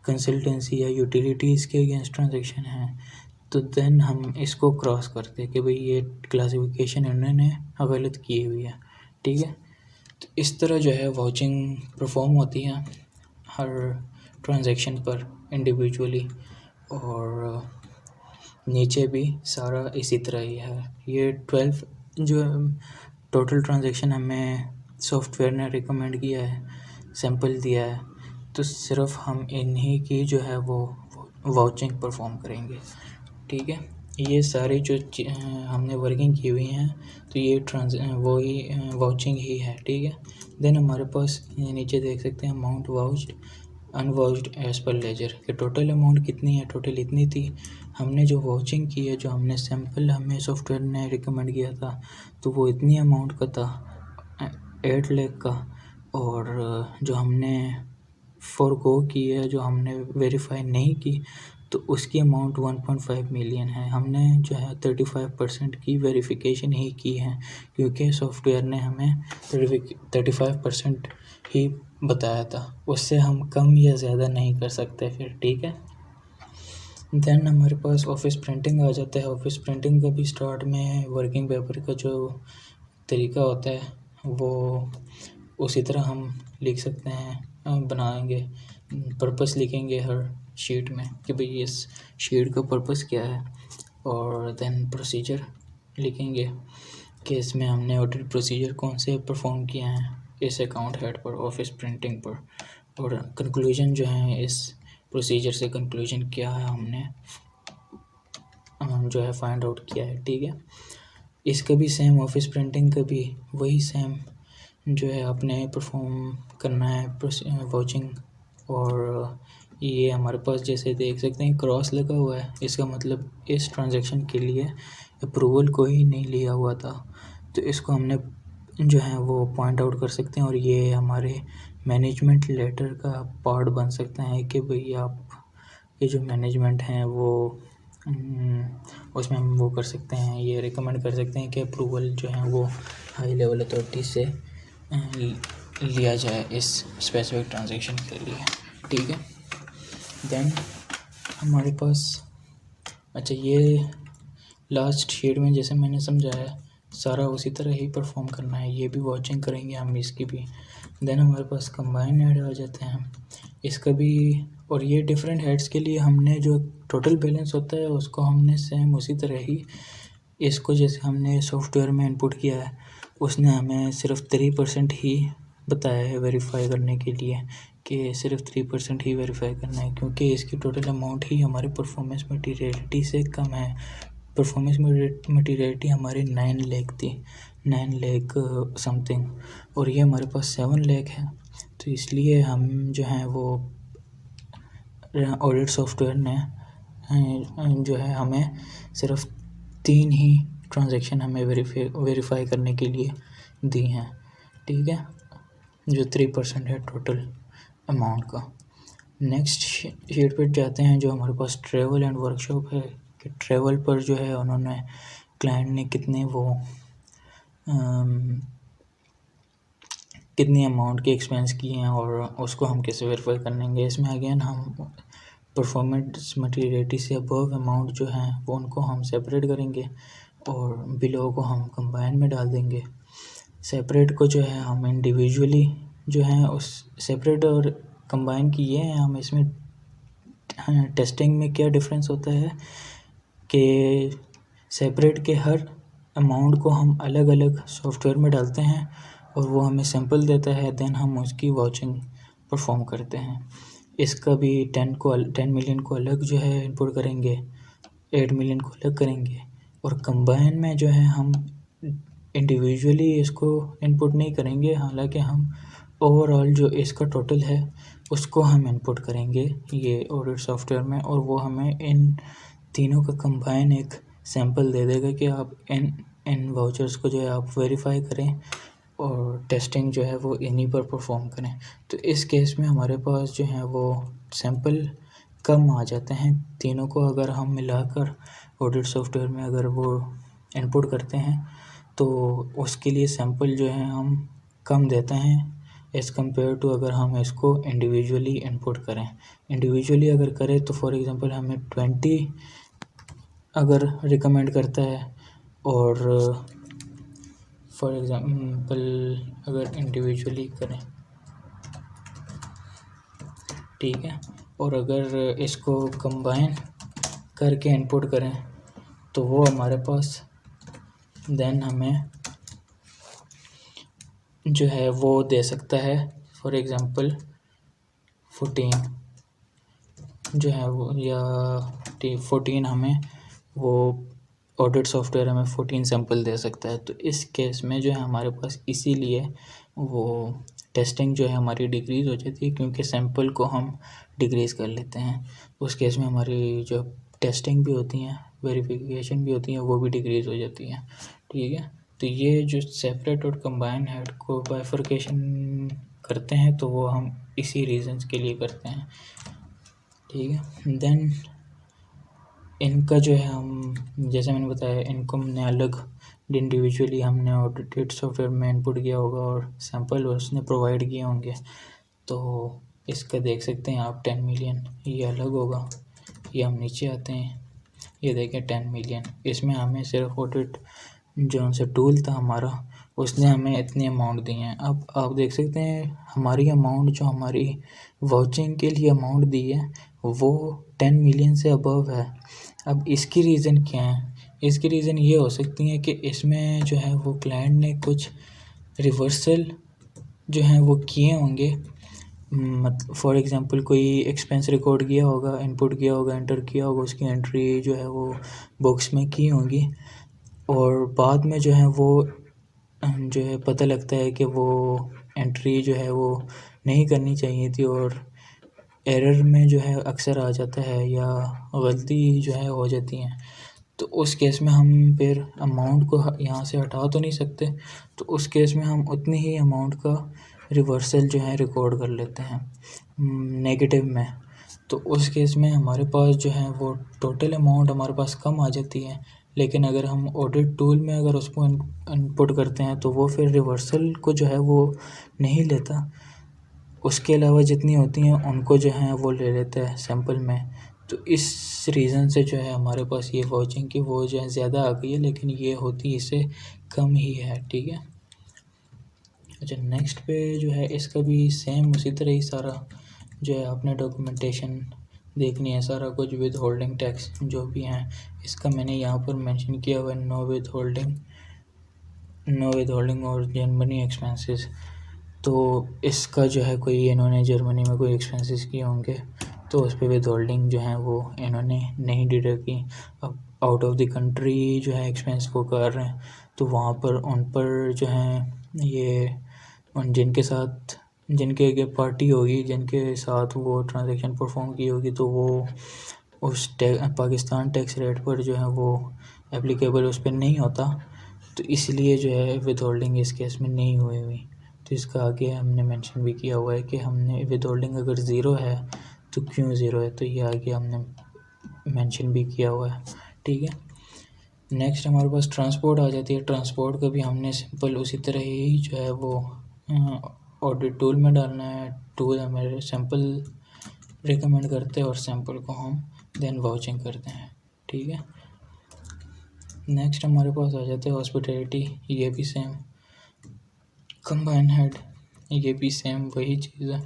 कंसल्टेंसी या यूटिलिटीज़ के अगेंस्ट ट्रांजैक्शन है, तो देन हम इसको क्रॉस करते हैं कि भाई ये क्लासिफिकेशन इन्होंने गलत की हुई है। ठीक है, तो इस तरह जो है वाउचिंग परफॉर्म होती है हर ट्रांजैक्शन पर इंडिविजुअली, और नीचे भी सारा इसी तरह ही है। ये 12 जो टोटल ट्रांजैक्शन हमें सॉफ्टवेयर ने रिकमेंड किया है, सैंपल दिया है, तो सिर्फ हम इन्हीं की जो है वो वाउचिंग परफॉर्म करेंगे। ठीक है, ये सारी जो हमने वर्किंग की हुई हैं, तो ये वही वाउचिंग ही है। ठीक है, देन हमारे पास ये नीचे देख सकते हैं अमाउंट वाउच्ड अनवाउच्ड एज पर लेजर कि टोटल अमाउंट कितनी है, टोटल इतनी थी। हमने जो वाउचिंग की है, जो हमने सैंपल हमें सॉफ्टवेयर ने रिकमेंड किया था, तो वो इतनी अमाउंट का था 8 लाख का, और जो हमने फॉरगो की है, जो हमने वेरीफाई नहीं की, तो उसकी अमाउंट 1.5 मिलियन है। हमने जो है 35% की वेरिफिकेशन ही की है, क्योंकि सॉफ्टवेयर ने हमें 35% ही बताया था, उससे हम कम या ज़्यादा नहीं कर सकते फिर। ठीक है, देन हमारे पास ऑफिस प्रिंटिंग आ जाता है। ऑफिस प्रिंटिंग का भी स्टार्ट में वर्किंग पेपर का जो तरीका होता है वो उसी तरह हम लिख सकते हैं, बनाएंगे, पर्पस लिखेंगे हर शीट में कि भाई इस शीट का पर्पस क्या है, और देन प्रोसीजर लिखेंगे कि इसमें हमने ऑडिट प्रोसीजर कौन से परफॉर्म किए हैं इस अकाउंट हेड पर, ऑफिस प्रिंटिंग पर, और कंक्लूजन जो है इस प्रोसीजर से कंक्लूजन क्या है हमने जो है फाइंड आउट किया है। ठीक है, इसका भी सेम ऑफिस प्रिंटिंग का भी वही सेम जो है आपने परफॉर्म करना है वाउचिंग। और ये हमारे पास जैसे देख सकते हैं क्रॉस लगा हुआ है, इसका मतलब इस ट्रांजैक्शन के लिए अप्रूवल कोई नहीं लिया हुआ था, तो इसको हमने जो है वो पॉइंट आउट कर सकते हैं, और ये हमारे मैनेजमेंट लेटर का पार्ट बन सकते हैं कि भाई आप ये जो मैनेजमेंट हैं वो उसमें हम वो कर सकते हैं, ये रिकमेंड कर सकते हैं कि अप्रूवल जो है वो हाई लेवल अथॉरिटी से लिया जाए इस स्पेसिफिक ट्रांजैक्शन के लिए। ठीक है, देन हमारे पास अच्छा ये लास्ट शीट में जैसे मैंने समझाया सारा उसी तरह ही परफॉर्म करना है, ये भी वाचिंग करेंगे हम इसकी भी। देन हमारे पास कंबाइन हेड आ जाते हैं, इसका भी, और ये डिफरेंट हेड्स के लिए हमने जो टोटल बैलेंस होता है उसको हमने सेम उसी तरह ही इसको जैसे हमने सॉफ्टवेयर में इनपुट किया है, उसने हमें सिर्फ 3% ही बताया है वेरीफाई करने के लिए कि सिर्फ 3% ही वेरीफाई करना है, क्योंकि इसकी टोटल अमाउंट ही हमारी परफॉर्मेंस मटीरियलिटी से कम है। परफॉर्मेंस मटीरियलिटी हमारी 9 लाख थी, 9 लाख समथिंग, और ये हमारे पास 7 लाख है, तो इसलिए हम जो हैं वो ऑडिट सॉफ्टवेयर ने जो है हमें सिर्फ 3 ही ट्रांजैक्शन हमें वेरीफाई करने के लिए दी हैं। ठीक है, जो 3% है टोटल अमाउंट का। नेक्स्ट शीट पर जाते हैं, जो हमारे पास ट्रैवल एंड वर्कशॉप है कि ट्रैवल पर जो है उन्होंने क्लाइंट ने कितने कितनी अमाउंट के एक्सपेंस किए हैं और उसको हम कैसे वेरीफाई करेंगे। इसमें अगेन हम परफॉर्मेंस मटीरियलिटी से अबव अमाउंट जो हैं वो उनको हम सेपरेट करेंगे और बिलो को हम कंबाइन में डाल देंगे। सेपरेट को जो है हम इंडिविजुअली जो है उस सेपरेट और कंबाइन की ये हैं हम। इसमें टेस्टिंग में क्या डिफरेंस होता है कि सेपरेट के हर अमाउंट को हम अलग अलग सॉफ्टवेयर में डालते हैं और वो हमें सैंपल देता है, देन हम उसकी वाचिंग परफॉर्म करते हैं। इसका भी 10 मिलियन को अलग जो है इनपुट करेंगे, 8 मिलियन को अलग करेंगे, और कंबाइन में जो है हम इंडिविजुअली इसको इनपुट नहीं करेंगे, हालांकि हम ओवरऑल जो इसका टोटल है उसको हम इनपुट करेंगे ये ऑडिट सॉफ्टवेयर में, और वो हमें इन तीनों का कंबाइन एक सैंपल दे देगा कि आप इन वाउचर्स को जो है आप वेरीफाई करें और टेस्टिंग जो है वो इन्हीं पर परफॉर्म करें। तो इस केस में हमारे पास जो है वो सैंपल कम आ जाते हैं। तीनों को अगर हम मिलाकर ऑडिट सॉफ्टवेयर में अगर वो इनपुट करते हैं तो उसके लिए सैंपल जो है हम कम देते हैं एज़ कम्पेयर टू अगर हम इसको इंडिविजुअली इनपुट करें। इंडिविजुअली अगर करें तो फॉर एग्ज़ाम्पल हमें 20 अगर रिकमेंड करता है, और फॉर एग्ज़ाम्पल अगर इंडिविजुअली करें, ठीक है, और अगर इसको कंबाइन करके इनपुट करें तो वो हमारे पास देन हमें जो है वो दे सकता है फॉर एग्ज़ाम्पल 14 जो है वो, या 14 हमें वो ऑडिट सॉफ्टवेयर हमें 14 सैंपल दे सकता है। तो इस केस में जो है हमारे पास इसीलिए वो टेस्टिंग जो है हमारी डिक्रीज़ हो जाती है, क्योंकि सैंपल को हम डिक्रीज़ कर लेते हैं। उस केस में हमारी जो टेस्टिंग भी होती हैं, वेरिफिकेशन भी होती हैं, वो भी डिक्रीज़ हो जाती हैं, ठीक है। तो ये जो सेपरेट और कंबाइन हेड को बाइफरकेशन करते हैं तो वो हम इसी रीजंस के लिए करते हैं, ठीक है। देन इनका जो है हम, जैसे मैंने बताया, इनको हमने अलग इंडिविजुअली हमने ऑडिटेड सॉफ्टवेयर में इनपुट किया होगा और सैंपल उसने प्रोवाइड किए होंगे। तो इसका देख सकते हैं आप 10 मिलियन, ये अलग होगा। ये हम नीचे आते हैं, ये देखें 10 मिलियन, इसमें हमें सिर्फ ऑडिट जो उनसे टूल था हमारा, उसने हमें इतनी अमाउंट दी हैं। अब आप देख सकते हैं हमारी अमाउंट जो हमारी वाउचिंग के लिए अमाउंट दी है वो 10 मिलियन से अबव है। अब इसकी रीज़न क्या है? इसकी रीज़न ये हो सकती है कि इसमें जो है वो क्लाइंट ने कुछ रिवर्सल जो है वो किए होंगे। फॉर एग्ज़ाम्पल कोई एक्सपेंस रिकॉर्ड किया होगा, इनपुट किया होगा, एंटर किया होगा, उसकी एंट्री जो है वो बुक्स में की होंगी, और बाद में जो है वो जो है पता लगता है कि वो एंट्री जो है वो नहीं करनी चाहिए थी, और एरर में जो है अक्सर आ जाता है या गलती जो है हो जाती हैं। तो उस केस में हम फिर अमाउंट को यहाँ से हटा तो नहीं सकते, तो उस केस में हम उतनी ही अमाउंट का रिवर्सल जो है रिकॉर्ड कर लेते हैं नेगेटिव में। तो उस केस में हमारे पास जो है वो टोटल अमाउंट हमारे पास कम आ जाती है, लेकिन अगर हम ऑडिट टूल में अगर उसको इनपुट करते हैं तो वो फिर रिवर्सल को जो है वो नहीं लेता, उसके अलावा जितनी होती हैं उनको जो है वो ले लेता है सैंपल में। तो इस रीज़न से जो है हमारे पास ये वाउचिंग की वो जो है ज़्यादा आ गई है, लेकिन ये होती इससे कम ही है, ठीक है। अच्छा, नेक्स्ट पे जो है इसका भी सेम उसी तरह ही सारा जो है आपने डॉक्यूमेंटेशन देखनी है, सारा कुछ विद होल्डिंग टैक्स जो भी हैं, इसका मैंने यहाँ पर मेंशन किया हुआ है, नो विद होल्डिंग और जर्मनी एक्सपेंसेस। तो इसका जो है कोई इन्होंने जर्मनी में कोई एक्सपेंसेस किए होंगे तो उस पर विद होल्डिंग जो है वो इन्होंने नहीं डिडक्ट की। अब आउट ऑफ द कंट्री जो है एक्सपेंस को कर रहे हैं तो वहाँ पर उन पर जो है ये उन जिनके आगे पार्टी होगी, जिनके साथ वो ट्रांजैक्शन परफॉर्म की होगी, तो वो उस पाकिस्तान टैक्स रेट पर जो है वो एप्लीकेबल उस पर नहीं होता, तो इसलिए जो है विद होल्डिंग इस केस में नहीं हुई। तो इसका आगे हमने मेंशन भी किया हुआ है कि हमने विद होल्डिंग अगर ज़ीरो है तो क्यों ज़ीरो है, तो ये आगे हमने मेंशन भी किया हुआ है, ठीक है। नेक्स्ट हमारे पास ट्रांसपोर्ट आ जाती है। ट्रांसपोर्ट का भी हमने सिंपल उसी तरह ही जो है वो ऑडिट टूल में डालना है। टूल हमें सैंपल रिकमेंड करते हैं और सैंपल को हम देन वाउचिंग करते हैं, ठीक है। नेक्स्ट हमारे पास आ जाते हैं हॉस्पिटैलिटी, ये भी सेम कंबाइन हेड, ये भी सेम वही चीज़ है।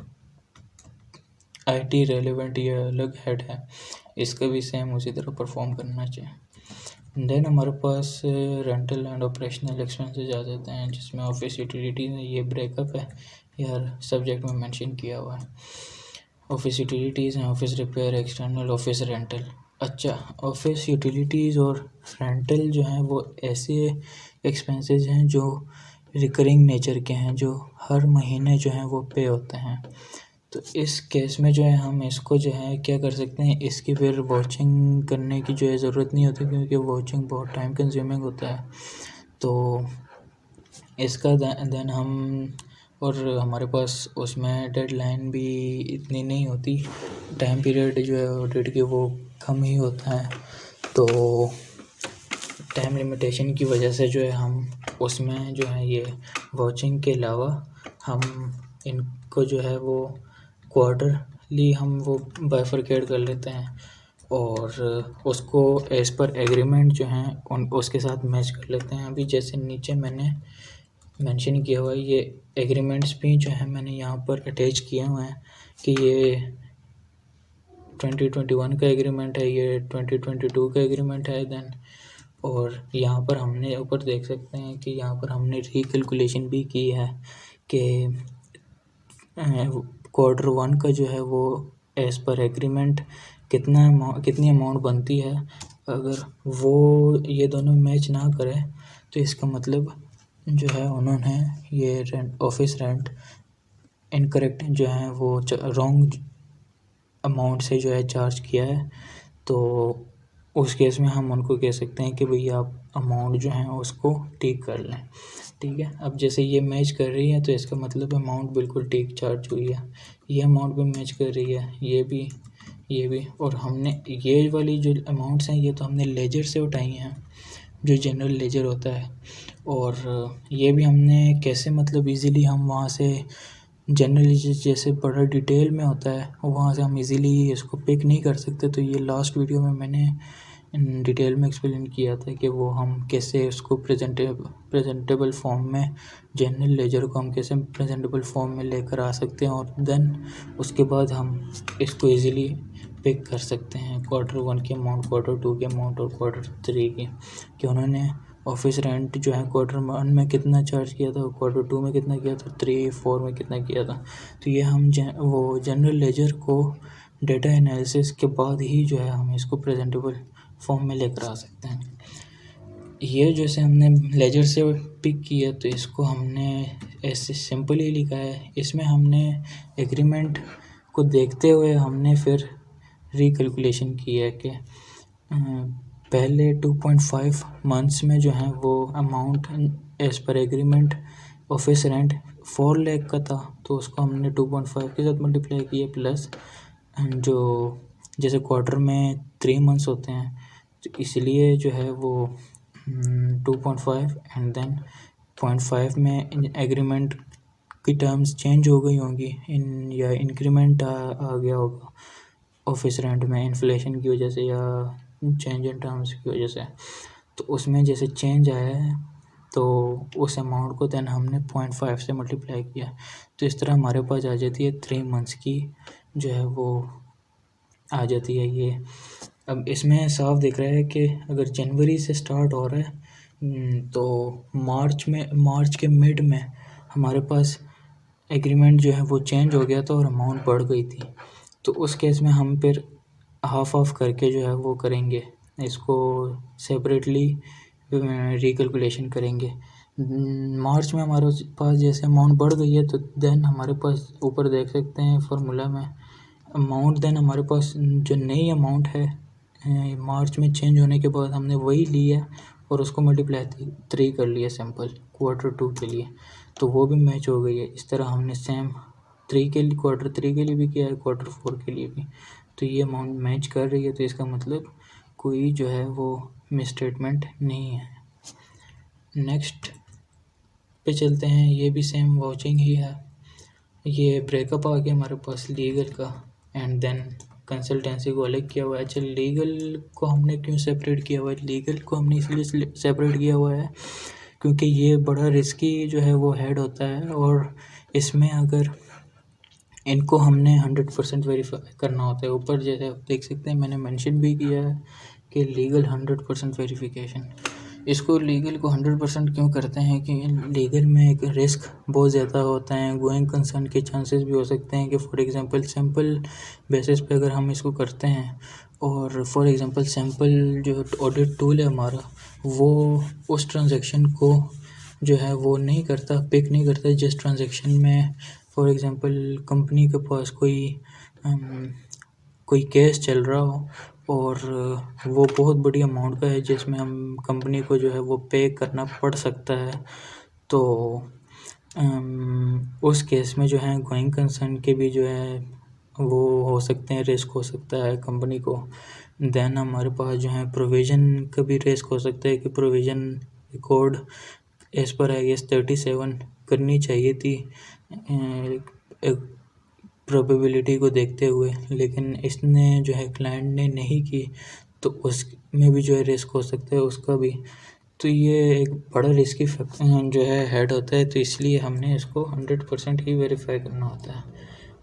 आईटी रेलेवेंट ये अलग हेड है, इसका भी सेम उसी तरह परफॉर्म करना चाहिए। देन हमारे पास रेंटल एंड ऑपरेशनल एक्सपेंसेस आ जाते हैं, जिसमें ऑफिस यूटिलिटीज़ ये ब्रेकअप है यार सब्जेक्ट में मेंशन किया हुआ है। ऑफिस यूटिलिटीज़ हैं office repair, external office rental. अच्छा, ऑफिस यूटिलिटीज़ और रेंटल जो हैं वो ऐसे एक्सपेंसेस हैं जो रिकरिंग नेचर के हैं, जो हर महीने जो हैं वो पे होते हैं। तो इस केस में जो है हम इसको जो है क्या कर सकते हैं, इसकी फिर वॉचिंग करने की जो है ज़रूरत नहीं होती, क्योंकि वॉचिंग बहुत टाइम कंज्यूमिंग होता है। तो इसका देन हम और हमारे पास उसमें डेडलाइन भी इतनी नहीं होती, टाइम पीरियड जो है ऑडिट की वो कम ही होता है। तो टाइम लिमिटेशन की वजह से जो है हम उसमें जो है ये वॉचिंग के अलावा हम इनको जो है वो क्वार्टरली हम वो बाइफरकेट कर लेते हैं और उसको एज़ पर एग्रीमेंट जो है उन उसके साथ मैच कर लेते हैं। अभी जैसे नीचे मैंने मेंशन किया हुआ है, ये एग्रीमेंट्स भी जो है मैंने यहाँ पर अटैच किए हुए हैं कि ये 2021 का एग्रीमेंट है, ये 2022 का एग्रीमेंट है देन। और यहाँ पर हमने ऊपर देख सकते हैं कि यहाँ पर हमने रिकैलकुलेशन भी की है कि Q1 का जो है वो एज़ पर एग्रीमेंट कितनी अमाउंट बनती है। अगर वो ये दोनों मैच ना करें तो इसका मतलब जो है उन्होंने ये ऑफिस रेंट इनकरेक्ट जो है वो रॉन्ग अमाउंट से जो है चार्ज किया है। तो उस केस में हम उनको कह सकते हैं कि भैया आप अमाउंट जो है उसको ठीक कर लें। ठीक है, अब जैसे ये मैच कर रही है तो इसका मतलब अमाउंट बिल्कुल ठीक चार्ज हुई है, ये अमाउंट भी मैच कर रही है, ये भी। और हमने ये वाली जो अमाउंट्स हैं ये तो हमने लेजर से उठाई हैं, जो जनरल लेजर होता है। और ये भी हमने कैसे मतलब इजीली हम वहाँ से जनरल लेजर जैसे बड़ा डिटेल में होता है वहाँ से हम इजीली इसको पिक नहीं कर सकते। तो ये लास्ट वीडियो में मैंने डिटेल में एक्सप्लेन किया था कि वो हम कैसे उसको प्रेजेंटेबल फॉर्म में जनरल लेजर को हम कैसे प्रेजेंटेबल फॉर्म में लेकर आ सकते हैं और देन उसके बाद हम इसको इजीली पिक कर सकते हैं Q1 की अमाउंट, Q2 की अमाउंट और Q3 की, कि उन्होंने ऑफिस रेंट जो है Q1 में कितना चार्ज किया था, Q2 में कितना किया था, 3-4 में कितना किया था। तो ये हम वो जनरल लेजर को डेटा एनालिसिस के बाद ही जो है हम इसको प्रेजेंटेबल फॉर्म में लेकर आ सकते हैं। ये जैसे हमने लेजर से पिक किया तो इसको हमने ऐसे सिंपल ही लिखा है। इसमें हमने एग्रीमेंट को देखते हुए हमने फिर रिकैलकुलेशन की है कि पहले 2.5 मंथ्स में जो है वो amount as per agreement office rent 4 lakh का था, तो उसको हमने 2.5 के साथ मल्टीप्लाई किया प्लस जो जैसे क्वार्टर में 3 मंथ्स होते हैं तो इसलिए जो है वो 2.5 एंड देन 0.5 में एग्रीमेंट की टर्म्स चेंज हो गई होंगी या इंक्रीमेंट आ गया होगा ऑफिस रेंट में इन्फ्लेशन की वजह से या चेंज इन टर्म्स की वजह से। तो उसमें जैसे चेंज आया है तो उस अमाउंट को देन हमने 0.5 से मल्टीप्लाई किया, तो इस तरह हमारे पास आ जाती है 3 मंथ्स की जो है वो आ जाती है ये। अब इसमें साफ दिख रहा है कि अगर जनवरी से स्टार्ट हो रहा है तो मार्च के मिड में हमारे पास एग्रीमेंट जो है वो चेंज हो गया था और अमाउंट बढ़ गई थी। तो उस केस में हम फिर हाफ ऑफ करके जो है वो करेंगे, इसको सेपरेटली रिकैलकुलेशन करेंगे। मार्च में हमारे पास जैसे अमाउंट बढ़ गई है तो देन हमारे पास ऊपर देख सकते हैं फार्मूला में अमाउंट, देन हमारे पास जो नई अमाउंट है मार्च में चेंज होने के बाद हमने वही ली है और उसको मल्टीप्लाई 3 कर लिया सिंपल Q2 के लिए, तो वो भी मैच हो गई है। इस तरह हमने सेम Q3 के लिए भी किया है, Q4 के लिए भी। तो ये अमाउंट मैच कर रही है तो इसका मतलब कोई जो है वो मिसस्टेटमेंट नहीं है। नेक्स्ट पे चलते हैं, ये भी सेम वॉचिंग ही है। ये ब्रेकअप आ गया हमारे पास लीगल का एंड देन कंसल्टेंसी को अलग किया हुआ है। अच्छा, लीगल को हमने क्यों सेपरेट किया हुआ है? लीगल को हमने इसलिए सेपरेट किया हुआ है क्योंकि ये बड़ा रिस्की जो है वो हेड होता है और इसमें अगर इनको हमने 100% वेरीफाई करना होता है। ऊपर जैसे आप देख सकते हैं मैंने मेंशन भी किया है कि लीगल 100% वेरिफिकेशन। इसको लीगल को 100% क्यों करते हैं कि लीगल में एक रिस्क बहुत ज़्यादा होता है, गोइंग कंसर्न के चांसेस भी हो सकते हैं कि फॉर एग्जांपल सैम्पल बेसिस पे अगर हम इसको करते हैं और फॉर एग्जांपल सैम्पल जो ऑडिट टूल है हमारा वो उस ट्रांजैक्शन को जो है वो नहीं करता, पिक नहीं करता जिस ट्रांजैक्शन में फॉर एग्जांपल कंपनी के पास कोई केस चल रहा हो और वो बहुत बड़ी अमाउंट का है जिसमें हम कंपनी को जो है वो पे करना पड़ सकता है। तो उस केस में जो है गोइंग कंसर्न के भी जो है वो हो सकते हैं, रिस्क हो सकता है कंपनी को। देन हमारे पास जो है प्रोविज़न का भी रिस्क हो सकता है कि provision record as per IAS 37 करनी चाहिए थी प्रोबेबिलिटी को देखते हुए, लेकिन इसने जो है क्लाइंट ने नहीं की, तो उसमें भी जो है रिस्क हो सकता है उसका भी। तो ये एक बड़ा रिस्की जो है हेड होता है, तो इसलिए हमने इसको 100% ही वेरीफाई करना होता है।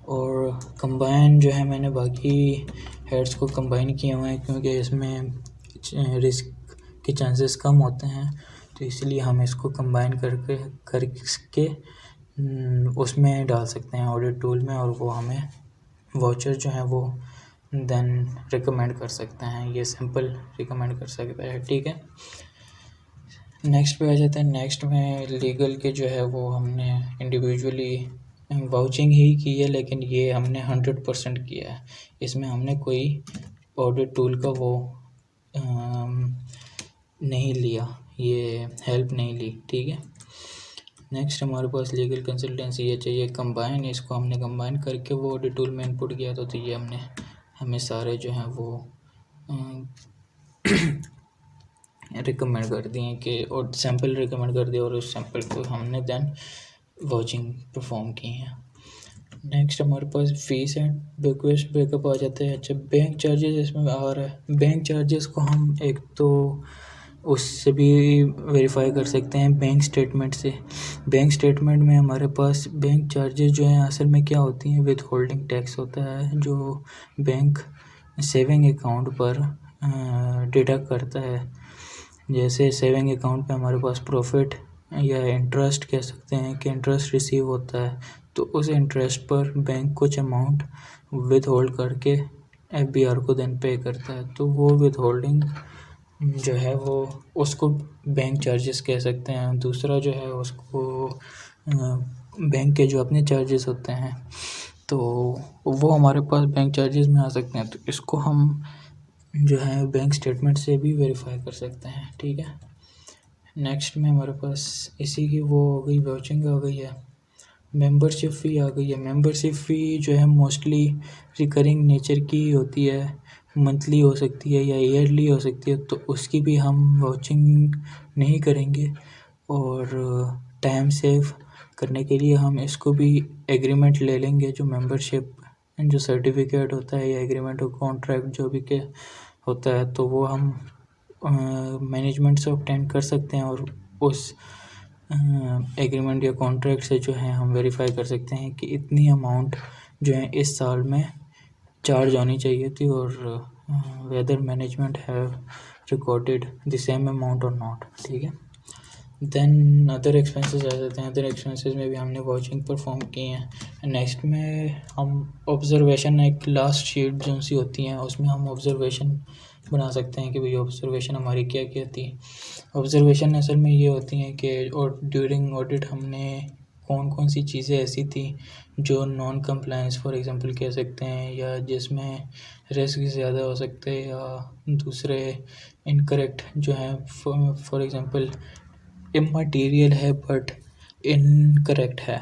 और कंबाइन जो है मैंने बाकी हेड्स को कंबाइन किए हुए हैं क्योंकि इसमें रिस्क के चांसेस कम होते हैं, तो इसलिए हम इसको कंबाइन करके उसमें डाल सकते हैं ऑडिट टूल में, और वो हमें वाउचर जो है वो देन रिकमेंड कर सकते हैं, ये सिंपल रिकमेंड कर सकता है। ठीक है, नेक्स्ट पे आ जाते हैं। नेक्स्ट में लीगल के जो है वो हमने इंडिविजुअली वाउचिंग ही की है, लेकिन ये हमने 100% किया है, इसमें हमने कोई ऑडिट टूल का वो नहीं लिया, ये हेल्प नहीं ली। ठीक है, नेक्स्ट हमारे पास लीगल कंसल्टेंसी ये चाहिए कंबाइन, इसको हमने कंबाइन करके वो ऑडिट टूल में इनपुट किया, तो ये हमें सारे जो हैं वो रिकमेंड कर दिए कि, और सैम्पल रिकमेंड कर दिया, और उस सैम्पल को हमने देन वाचिंग परफॉर्म की है। नेक्स्ट हमारे पास फीस एंड बेक्वेस्ट ब्रेकअप आ जाते हैं। अच्छा, बैंक चार्जेस इसमें आ रहा है। बैंक चार्जेस को हम एक तो उससे भी वेरीफाई कर सकते हैं बैंक स्टेटमेंट से। बैंक स्टेटमेंट में हमारे पास बैंक चार्जेस जो हैं असल में क्या होती हैं, विद होल्डिंग टैक्स होता है जो बैंक सेविंग अकाउंट पर डिडक्ट करता है। जैसे सेविंग अकाउंट पे हमारे पास प्रॉफिट या इंटरेस्ट कह सकते हैं कि इंटरेस्ट रिसीव होता है, तो उस इंटरेस्ट पर बैंक कुछ अमाउंट विद होल्ड करके FBR को देन पे करता है, तो वो विद होल्डिंग जो है वो उसको बैंक चार्जेस कह सकते हैं। दूसरा जो है उसको बैंक के जो अपने चार्जेस होते हैं, तो वो हमारे पास बैंक चार्जेस में आ सकते हैं, तो इसको हम जो है बैंक स्टेटमेंट से भी वेरीफाई कर सकते हैं। ठीक है, नेक्स्ट में हमारे पास इसी की वो हो गई, वाउचिंग आ गई है। मेंबरशिप फ़ी आ गई है। मेंबरशिप फ़ी जो है मोस्टली रिकरिंग नेचर की होती है, मंथली हो सकती है या ईयरली हो सकती है, तो उसकी भी हम वाउचिंग नहीं करेंगे, और टाइम सेव करने के लिए हम इसको भी एग्रीमेंट ले लेंगे, जो मेंबरशिप जो सर्टिफिकेट होता है या एग्रीमेंट और कॉन्ट्रैक्ट जो भी के होता है, तो वो हम मैनेजमेंट से ऑब्टेन कर सकते हैं, और उस एग्रीमेंट या कॉन्ट्रैक्ट से जो है हम वेरीफाई कर सकते हैं कि इतनी अमाउंट जो है इस साल में चार्ज होनी चाहिए थी, और whether management have recorded the same amount और नॉट। ठीक है, देन अदर एक्सपेंसेस आ जाते हैं। अदर एक्सपेंसेस में भी हमने वाचिंग परफॉर्म की हैं। नेक्स्ट में हम ऑब्जर्वेशन, एक लास्ट शीट जो सी होती हैं उसमें हम ऑब्जर्वेशन बना सकते हैं कि भाई ऑब्जर्वेशन हमारी क्या क्या थी। ऑब्जर्वेशन असल में ये होती हैं कि और ड्यूरिंग ऑडिट हमने कौन कौन सी चीज़ें ऐसी थी जो नॉन कंप्लायंस फॉर एग्जांपल कह सकते हैं, या जिसमें रिस्क ज़्यादा हो सकते हैं, या दूसरे इनकरेक्ट जो हैं, फॉर एग्जांपल इममटीरियल है बट इनकरेक्ट है,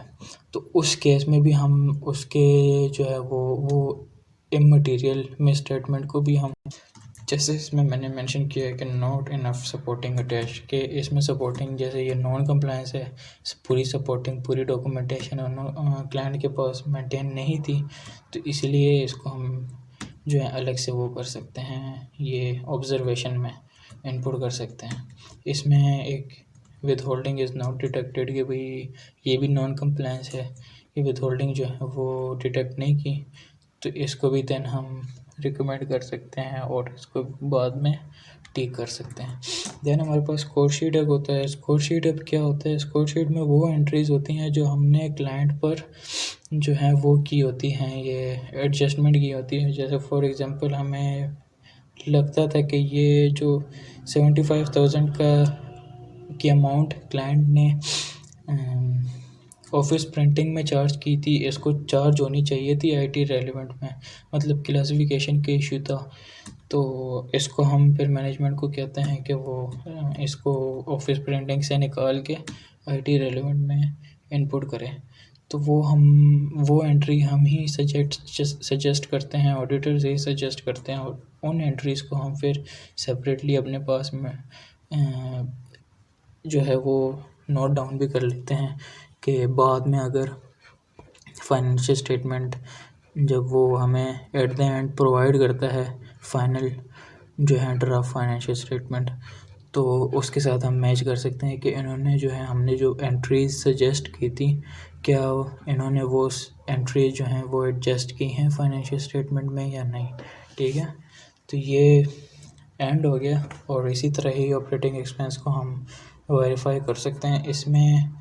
तो उस केस में भी हम उसके जो है वो इममटीरियल मिसस्टेटमेंट को भी हम, जैसे इसमें मैंने मेंशन किया है कि नॉट इनफ सपोर्टिंग अटैच, के इसमें सपोर्टिंग जैसे ये नॉन कंप्लायंस है, पूरी सपोर्टिंग पूरी डॉक्यूमेंटेशन क्लाइंट के पास मेंटेन नहीं थी, तो इसलिए इसको हम जो है अलग से वो कर सकते हैं, ये ऑब्जर्वेशन में इनपुट कर सकते हैं। इसमें एक with holding is not detected कि भाई ये भी नॉन कंप्लायंस है, ये विद होल्डिंग जो है वो डिटेक्ट नहीं की, तो इसको भी देन हम रिकमेंड कर सकते हैं और इसको बाद में टिक कर सकते हैं। देन हमारे पास स्कोर शीट एक होता है। स्कोर शीट अब क्या होता है, स्कोर शीट में वो एंट्रीज होती हैं जो हमने क्लाइंट पर जो है वो की होती हैं, ये एडजस्टमेंट की होती है। जैसे फॉर एग्जांपल हमें लगता था कि ये जो 75,000 की अमाउंट क्लाइंट ने ऑफिस प्रिंटिंग में चार्ज की थी, इसको चार्ज होनी चाहिए थी IT रेलिवेंट में, मतलब क्लासिफिकेशन के इशू था, तो इसको हम फिर मैनेजमेंट को कहते हैं कि वो इसको ऑफिस प्रिंटिंग से निकाल के IT रेलेवेंट में इनपुट करें, तो वो एंट्री हम ही सजेस्ट करते हैं, ऑडिटर्स ही सजेस्ट करते हैं, और उन एंट्रीज़ को हम फिर सेपरेटली अपने पास में जो है वो नोट डाउन भी कर लेते हैं कि बाद में अगर फाइनेंशियल स्टेटमेंट जब वो हमें एट द एंड प्रोवाइड करता है फाइनल जो है ड्राफ्ट फाइनेंशियल स्टेटमेंट, तो उसके साथ हम मैच कर सकते हैं कि इन्होंने जो है हमने जो एंट्रीज सजेस्ट की थी, क्या इन्होंने वो एंट्रीज जो हैं वो एडजस्ट की हैं फाइनेंशियल स्टेटमेंट में या नहीं। ठीक है, तो ये एंड हो गया, और इसी तरह ही ऑपरेटिंग एक्सपेंस को हम वेरीफाई कर सकते हैं। इसमें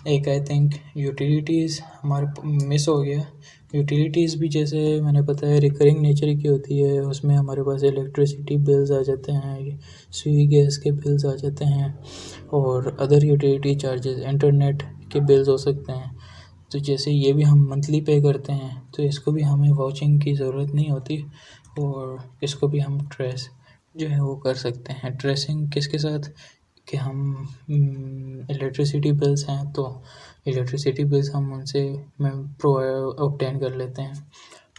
एक आई थिंक यूटिलिटीज़ हमारे मिस हो गया। यूटिलिटीज़ भी जैसे मैंने बताया रिकरिंग नेचर की होती है, उसमें हमारे पास इलेक्ट्रिसिटी बिल्स आ जाते हैं, स्विगी गैस के बिल्स आ जाते हैं, और अदर यूटिलिटी चार्जेस इंटरनेट के बिल्स हो सकते हैं। तो जैसे ये भी हम मंथली पे करते हैं, तो इसको भी हमें वाचिंग की ज़रूरत नहीं होती, और इसको भी हम ट्रेस जो है वो कर सकते हैं। ट्रेसिंग किसके साथ, कि हम इलेक्ट्रिसिटी बिल्स हैं तो इलेक्ट्रिसिटी बिल्स हम उनसे ऑब्टेन कर लेते हैं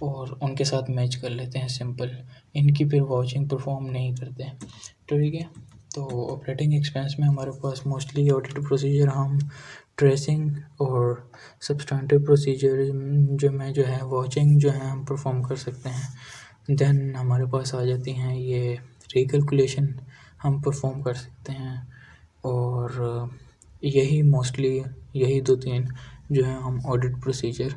और उनके साथ मैच कर लेते हैं, सिंपल। इनकी फिर वाचिंग परफॉर्म नहीं करते। ठीक है, तो ऑपरेटिंग एक्सपेंस में हमारे पास मोस्टली ऑडिट प्रोसीजर हम ट्रेसिंग और सब्सटेंटिव प्रोसीजर जो है वाचिंग जो है हम परफॉर्म कर सकते हैं। देन हमारे पास आ जाती हैं ये रिकैलकुलेशन हम परफॉर्म कर सकते हैं, और यही मोस्टली यही 2-3 जो है हम ऑडिट प्रोसीजर